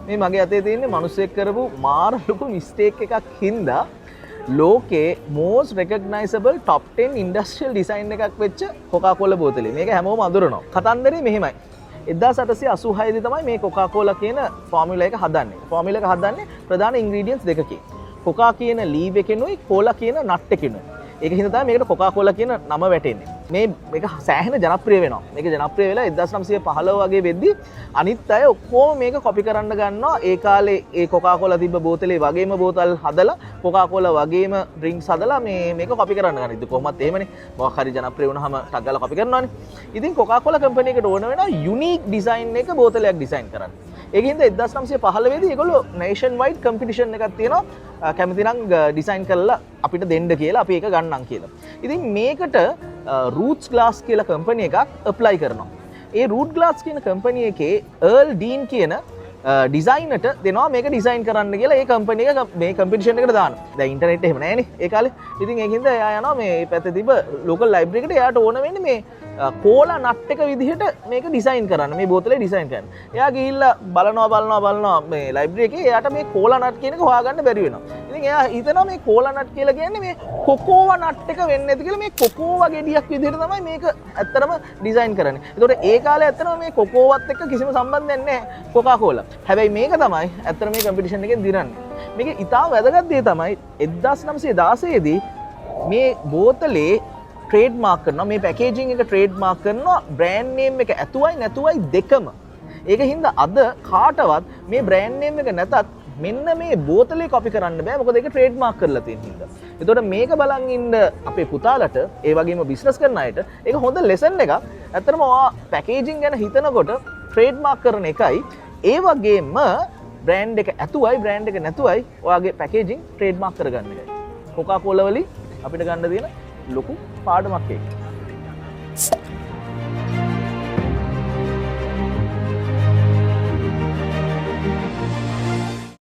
මේ මගේ අතේ තියෙන්නේ මිනිස්සෙක් කරපු මාර ලොකු මිස්ටේක් එකක් හින්දා ලෝකේ most recognizable top 10 industrial design එකක් වෙච්ච Coca-Cola බෝතලේ. මේක හැමෝම අඳුරනවා. කතන්දරේ මෙහෙමයි. 1886 දී තමයි මේ Coca-Cola කියන ෆෝමියුලා එක හදන්නේ. ෆෝමියුලා එක හදන්නේ ප්‍රධාන ඉන්ග්‍රීඩියන්ට්ස් දෙකකින්. Coca කියන ලීව් එකෙනුයි Cola කියන නට් එකෙනුයි. ඒක හින්දා තමයි මේකට Coca-Cola කියන නම වැටෙන්නේ. මේක සෑහෙන ජනප්‍රිය වෙනවා. මේක ජනප්‍රිය වෙලා 1915 වගේ වෙද්දි අනිත් අය ඔක්කොම මේක කොපි කරන්න ගන්නවා. ඒ කාලේ ඒ Coca-Cola තිබ්බ බෝතලේ වගේම බෝතල් හදලා Coca-Cola වගේම ඩ්‍රින්ක්ස් හදලා මේක කොපි කරන්න ගන්නවා. ඉතින් කොහොමත් එහෙමනේ. මොකක් හරි ජනප්‍රිය වුණාම ටක් ගාලා කොපි කරනවානේ. ඉතින් Coca-Cola කම්පැනි එකට ඕන වෙනවා යුනික් ඩිසයින් එක බෝතලයක් ඩිසයින් කරන්න. ඒක හින්දා 1915 දී ඒගොල්ලෝ නේෂන් වයිඩ් කම්පිටිෂන් එකක් තියෙනවා. කැමති නම් ඩිසයින් කරලා අපිට දෙන්න කියලා අපි ඒක ගන්නම් කියලා. ඉතින් මේකට රූට්ස් ග්ලාස් කියලා කම්පැනි එකක් ඇප්ලයි කරනවා. ඒ රූට් ග්ලාස් කියන කම්පැනි එකේ අර්ල් ඩීන් කියන ඩිසයිනර්ට දෙනවා මේක ඩිසයින් කරන්න කියලා ඒ කම්පැනි එක මේ කම්පිටිෂන් එකට දානවා. දැන් ඉන්ටර්නෙට් එහෙම නැහැනේ ඒ කාලේ. ඉතින් ඒකින්ද එයා යනවා මේ පැත්තේ තිබ්බ ලෝකල් ලයිබ්‍රරි එකට එයාට ඕන වෙන්නේ මේ කෝලා නට් එක විදිහට මේක ඩිසයින් කරන්න මේ බෝතලේ ඩිසයින් කරන්න. එයා ගිහිල්ලා බලනවා මේ ලයිබ්‍රරි එකේ එයාට මේ කෝලා නට් කියන එක හොයාගන්න බැරි වෙනවා. ඉතින් එයා හිතනවා මේ කෝලා නට් කියලා කියන්නේ මේ කොකෝවා නට් එක වෙන්නේ නැති කියලා මේ කොකෝවා ගෙඩියක් විදිහට තමයි මේක ඇත්තටම ඩිසයින් කරන්නේ. ඒතකොට ඒ කාලේ ඇත්තටම මේ කොකෝවත් එක්ක කිසිම සම්බන්ධයක් නැහැ Coca-Cola. හැබැයි මේක තමයි ඇත්තටම මේ කම්පිටිෂන් එකෙන් දිනන්නේ. මේක ඉතාම වැදගත් දේ තමයි 1916 දී මේ බෝතලේ ට්‍රේඩ් මාක් කරනවා මේ පැකේජින් එක ට්‍රේඩ් මාක් කරනවා බ්‍රෑන්ඩ් නේම් එක ඇතුවයි නැතුවයි දෙකම. ඒක හින්දා අද කාටවත් මේ බ්‍රෑන්ඩ් නේම් එක නැතත් මෙන්න මේ බෝතලේ කොපි කරන්න බෑ මොකද ඒක ට්‍රේඩ් මාක් කරලා තියෙන හින්දා. ඒතකොට මේක බලන් ඉන්න අපේ පුතාලට ඒ වගේම බිස්නස් කරන අයට ඒක හොඳ ලෙසන් එකක්. ඇත්තටම ඔයා පැකේජින් ගැන හිතනකොට ට්‍රේඩ් මාක් කරන එකයි ඒ වගේම බ්‍රෑන්ඩ් එක ඇතුවයි බ්‍රෑන්ඩ් එක නැතුවයි ඔයාගේ පැකේජින් ට්‍රේඩ් මාක් කරගන්න එකයි. Coca-Cola වලින් අපිට ගන්න තියෙන ලොකු පාඩමක් ඒක.